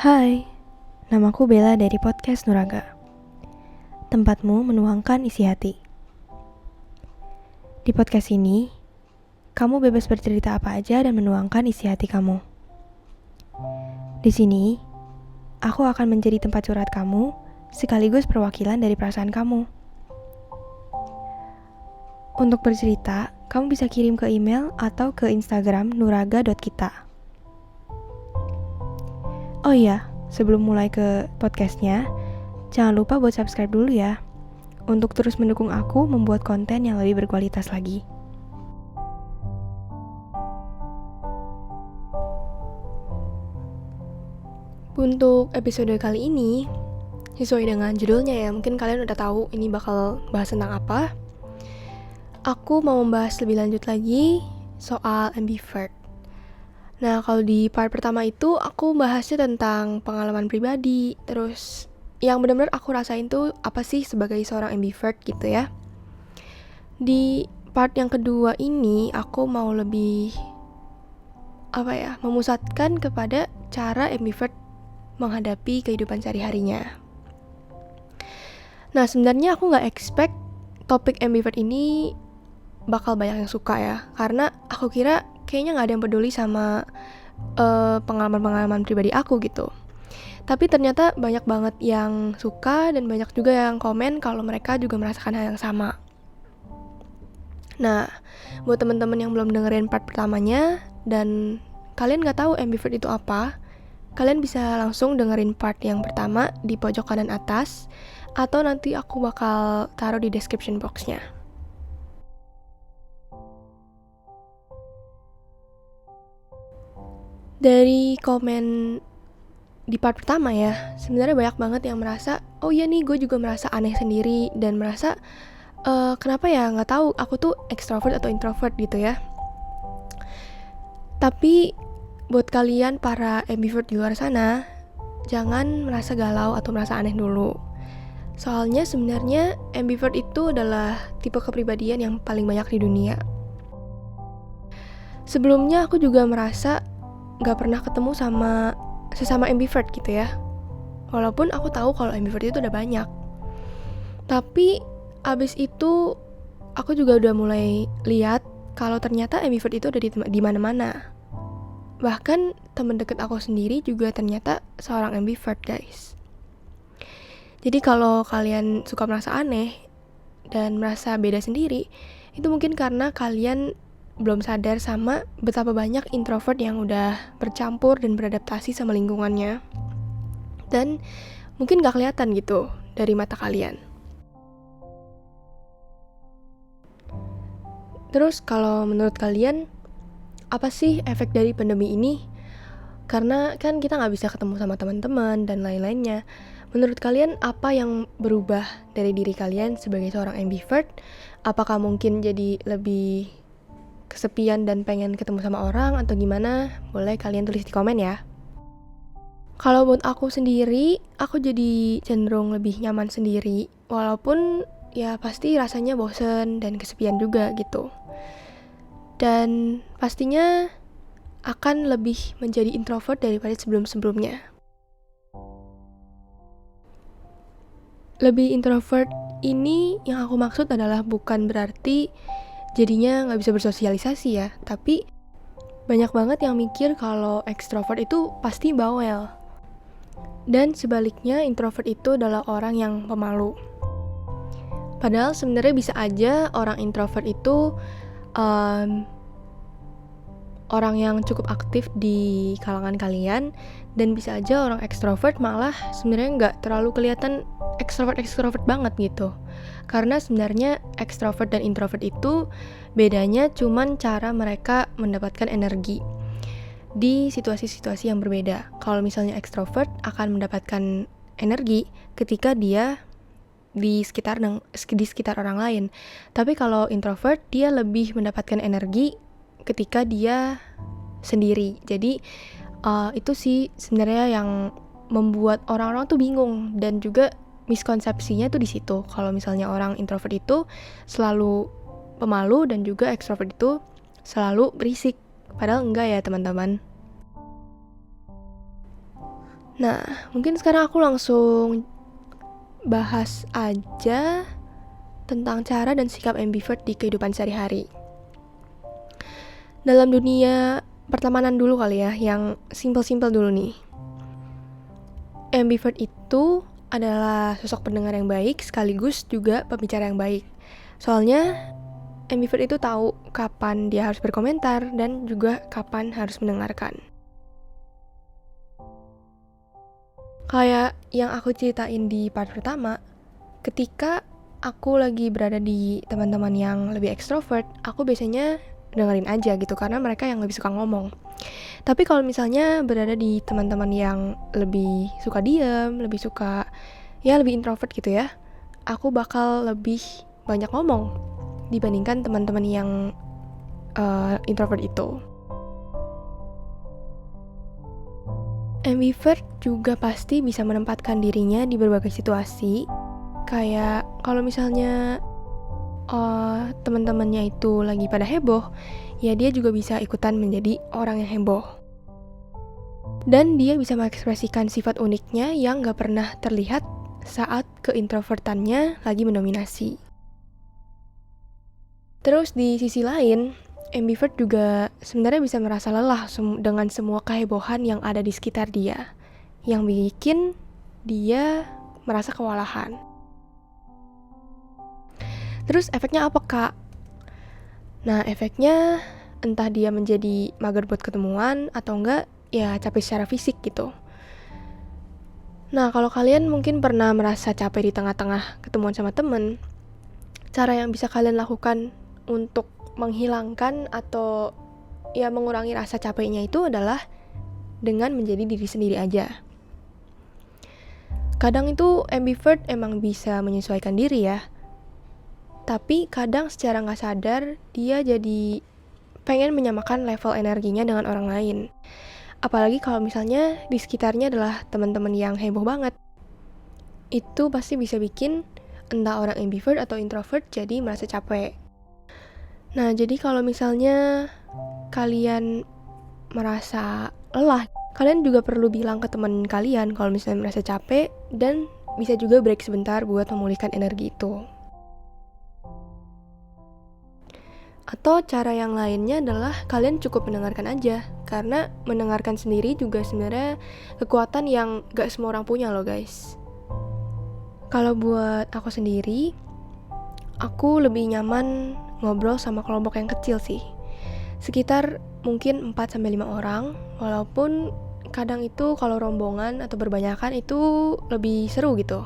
Hai, namaku Bella dari podcast Nuraga. Tempatmu menuangkan isi hati. Di podcast ini, kamu bebas bercerita apa aja dan menuangkan isi hati kamu. Di sini, aku akan menjadi tempat curhat kamu, sekaligus perwakilan dari perasaan kamu. Untuk bercerita, kamu bisa kirim ke email atau ke Instagram nuraga.kita. Oh iya, sebelum mulai ke podcastnya, jangan lupa buat subscribe dulu ya, untuk terus mendukung aku membuat konten yang lebih berkualitas lagi. Untuk episode kali ini, sesuai dengan judulnya ya, mungkin kalian udah tahu ini bakal bahas tentang apa. Aku mau membahas lebih lanjut lagi soal ambivert. Nah, kalau di part pertama itu aku bahasnya tentang pengalaman pribadi, terus yang benar-benar aku rasain tuh apa sih sebagai seorang ambivert gitu ya. Di part yang kedua ini aku mau lebih memusatkan kepada cara ambivert menghadapi kehidupan sehari-harinya. Nah, sebenarnya aku gak expect topik ambivert ini bakal banyak yang suka ya, karena aku kira kayaknya gak ada yang peduli sama pengalaman-pengalaman pribadi aku gitu. Tapi ternyata banyak banget yang suka dan banyak juga yang komen kalau mereka juga merasakan hal yang sama. Nah, buat teman-teman yang belum dengerin part pertamanya dan kalian gak tahu ambivert itu apa, kalian bisa langsung dengerin part yang pertama di pojok kanan atas, atau nanti aku bakal taruh di description box-nya. Dari komen di part pertama ya, sebenarnya banyak banget yang merasa, oh iya nih gue juga merasa aneh sendiri dan merasa kenapa ya nggak tahu aku tuh extrovert atau introvert gitu ya. Tapi buat kalian para ambivert di luar sana, jangan merasa galau atau merasa aneh dulu. Soalnya sebenarnya ambivert itu adalah tipe kepribadian yang paling banyak di dunia. Sebelumnya aku juga merasa gak pernah ketemu sama sesama ambivert gitu ya. Walaupun aku tahu kalau ambivert itu udah banyak. Tapi abis itu aku juga udah mulai lihat kalau ternyata ambivert itu ada di mana-mana. Bahkan teman dekat aku sendiri juga ternyata seorang ambivert, guys. Jadi kalau kalian suka merasa aneh dan merasa beda sendiri, itu mungkin karena kalian belum sadar sama betapa banyak introvert yang udah bercampur dan beradaptasi sama lingkungannya. Dan mungkin gak kelihatan gitu dari mata kalian. Terus kalau menurut kalian, apa sih efek dari pandemi ini? Karena kan kita gak bisa ketemu sama teman-teman dan lain-lainnya. Menurut kalian apa yang berubah dari diri kalian sebagai seorang ambivert? Apakah mungkin jadi lebih kesepian dan pengen ketemu sama orang atau gimana? Boleh kalian tulis di komen ya. Kalau buat aku sendiri, aku jadi cenderung lebih nyaman sendiri, walaupun ya pasti rasanya bosen dan kesepian juga gitu. Dan pastinya akan lebih menjadi introvert daripada sebelum-sebelumnya. Lebih introvert ini yang aku maksud adalah bukan berarti jadinya gak bisa bersosialisasi ya, tapi banyak banget yang mikir kalau ekstrovert itu pasti bawel. Dan sebaliknya introvert itu adalah orang yang pemalu. Padahal sebenarnya bisa aja orang introvert itu orang yang cukup aktif di kalangan kalian, dan bisa aja orang ekstrovert malah sebenarnya nggak terlalu kelihatan ekstrovert banget gitu. Karena sebenarnya ekstrovert dan introvert itu bedanya cuman cara mereka mendapatkan energi di situasi-situasi yang berbeda. Kalau misalnya ekstrovert akan mendapatkan energi ketika dia di sekitar orang lain. Tapi kalau introvert dia lebih mendapatkan energi ketika dia sendiri. Jadi itu sih sebenarnya yang membuat orang-orang tuh bingung, dan juga miskonsepsinya tuh di situ. Kalau misalnya orang introvert itu selalu pemalu dan juga ekstrovert itu selalu berisik. Padahal enggak ya teman-teman. Nah, mungkin sekarang aku langsung bahas aja tentang cara dan sikap ambivert di kehidupan sehari-hari. Dalam dunia pertemanan dulu kali ya, yang simple-simple dulu nih. Ambivert itu adalah sosok pendengar yang baik sekaligus juga pembicara yang baik. Soalnya ambivert itu tahu kapan dia harus berkomentar dan juga kapan harus mendengarkan. Kayak yang aku ceritain di part pertama, ketika aku lagi berada di teman-teman yang lebih ekstrovert, aku biasanya dengerin aja gitu karena mereka yang lebih suka ngomong. Tapi kalau misalnya berada di teman-teman yang lebih suka diam, lebih suka lebih introvert gitu ya, aku bakal lebih banyak ngomong dibandingkan teman-teman yang introvert itu. Ambivert juga pasti bisa menempatkan dirinya di berbagai situasi. Kayak kalau misalnya teman-temannya itu lagi pada heboh, ya dia juga bisa ikutan menjadi orang yang heboh. Dan dia bisa mengekspresikan sifat uniknya yang gak pernah terlihat saat keintrovertannya lagi mendominasi. Terus di sisi lain, ambivert juga sebenarnya bisa merasa lelah dengan semua kehebohan yang ada di sekitar dia, yang bikin dia merasa kewalahan. Terus efeknya apa, Kak? Nah, efeknya entah dia menjadi mager buat ketemuan atau enggak, ya capek secara fisik gitu. Nah, kalau kalian mungkin pernah merasa capek di tengah-tengah ketemuan sama temen, cara yang bisa kalian lakukan untuk menghilangkan atau mengurangi rasa capeknya itu adalah dengan menjadi diri sendiri aja. Kadang itu ambivert emang bisa menyesuaikan diri ya, tapi kadang secara gak sadar dia jadi pengen menyamakan level energinya dengan orang lain. Apalagi kalau misalnya di sekitarnya adalah teman-teman yang heboh banget. Itu pasti bisa bikin entah orang ambivert atau introvert jadi merasa capek. Nah, jadi kalau misalnya kalian merasa lelah, kalian juga perlu bilang ke teman kalian kalau misalnya merasa capek dan bisa juga break sebentar buat memulihkan energi itu. Atau cara yang lainnya adalah kalian cukup mendengarkan aja, karena mendengarkan sendiri juga sebenarnya kekuatan yang gak semua orang punya loh guys. Kalau buat aku sendiri, aku lebih nyaman ngobrol sama kelompok yang kecil sih. Sekitar mungkin 4-5 orang, walaupun kadang itu kalau rombongan atau berbanyakan itu lebih seru gitu.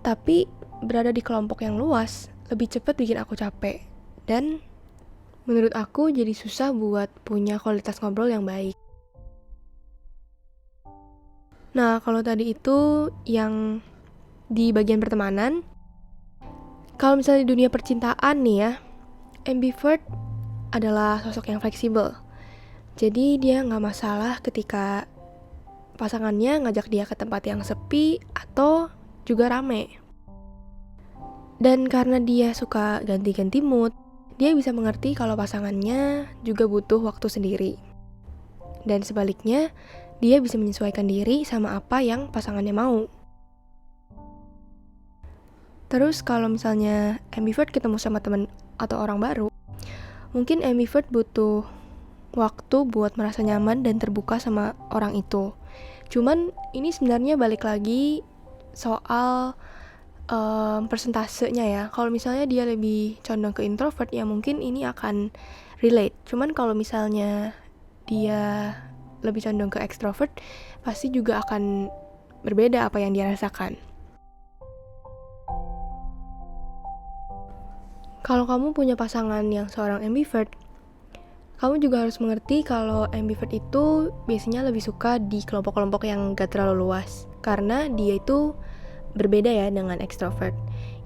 Tapi berada di kelompok yang luas lebih cepat bikin aku capek. Dan menurut aku jadi susah buat punya kualitas ngobrol yang baik. Nah, kalau tadi itu yang di bagian pertemanan. Kalau misalnya di dunia percintaan nih ya, ambivert adalah sosok yang fleksibel. Jadi dia gak masalah ketika pasangannya ngajak dia ke tempat yang sepi atau juga rame. Dan karena dia suka ganti-ganti mood, dia bisa mengerti kalau pasangannya juga butuh waktu sendiri. Dan sebaliknya, dia bisa menyesuaikan diri sama apa yang pasangannya mau. Terus kalau misalnya ambivert ketemu sama teman atau orang baru, mungkin ambivert butuh waktu buat merasa nyaman dan terbuka sama orang itu. Cuman ini sebenarnya balik lagi soal persentasenya ya. Kalau misalnya dia lebih condong ke introvert, ya mungkin ini akan relate. Cuman kalau misalnya dia lebih condong ke extrovert, pasti juga akan berbeda apa yang dia rasakan. Kalau kamu punya pasangan yang seorang ambivert, kamu juga harus mengerti kalau ambivert itu biasanya lebih suka di kelompok-kelompok yang gak terlalu luas. Karena dia itu berbeda ya dengan extrovert,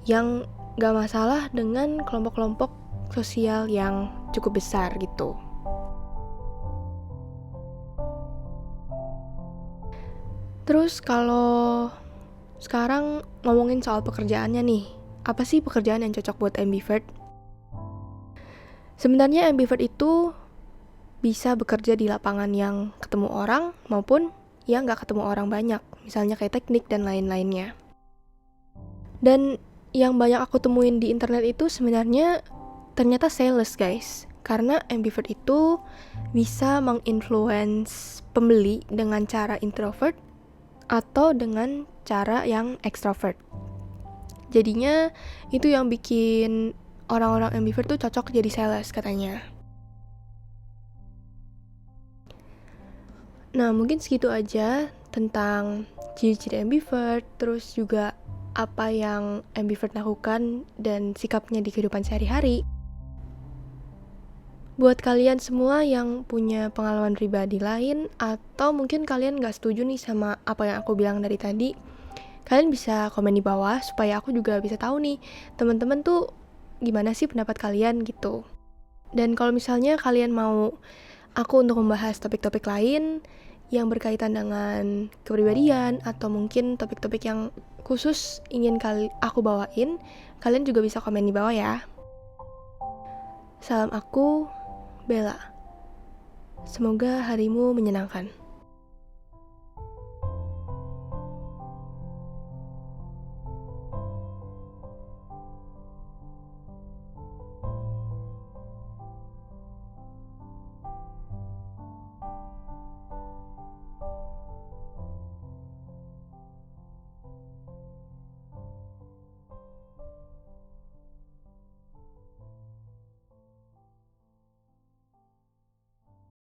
yang gak masalah dengan kelompok-kelompok sosial yang cukup besar gitu. Terus kalau sekarang ngomongin soal pekerjaannya nih, apa sih pekerjaan yang cocok buat ambivert? Sebenarnya ambivert itu bisa bekerja di lapangan yang ketemu orang maupun yang gak ketemu orang banyak, misalnya kayak teknik dan lain-lainnya. Dan yang banyak aku temuin di internet itu sebenarnya ternyata sales guys, karena ambivert itu bisa menginfluence pembeli dengan cara introvert atau dengan cara yang extrovert. Jadinya itu yang bikin orang-orang ambivert tuh cocok jadi sales katanya. Nah, mungkin segitu aja tentang ciri-ciri ambivert, terus juga apa yang ambivert lakukan dan sikapnya di kehidupan sehari-hari. Buat kalian semua yang punya pengalaman pribadi lain, atau mungkin kalian gak setuju nih sama apa yang aku bilang dari tadi, kalian bisa komen di bawah supaya aku juga bisa tahu nih teman-teman tuh gimana sih pendapat kalian gitu. Dan kalau misalnya kalian mau aku untuk membahas topik-topik lain yang berkaitan dengan kepribadian atau mungkin topik-topik yang khusus ingin aku bawain, kalian juga bisa komen di bawah ya. Salam aku, Bella. Semoga harimu menyenangkan.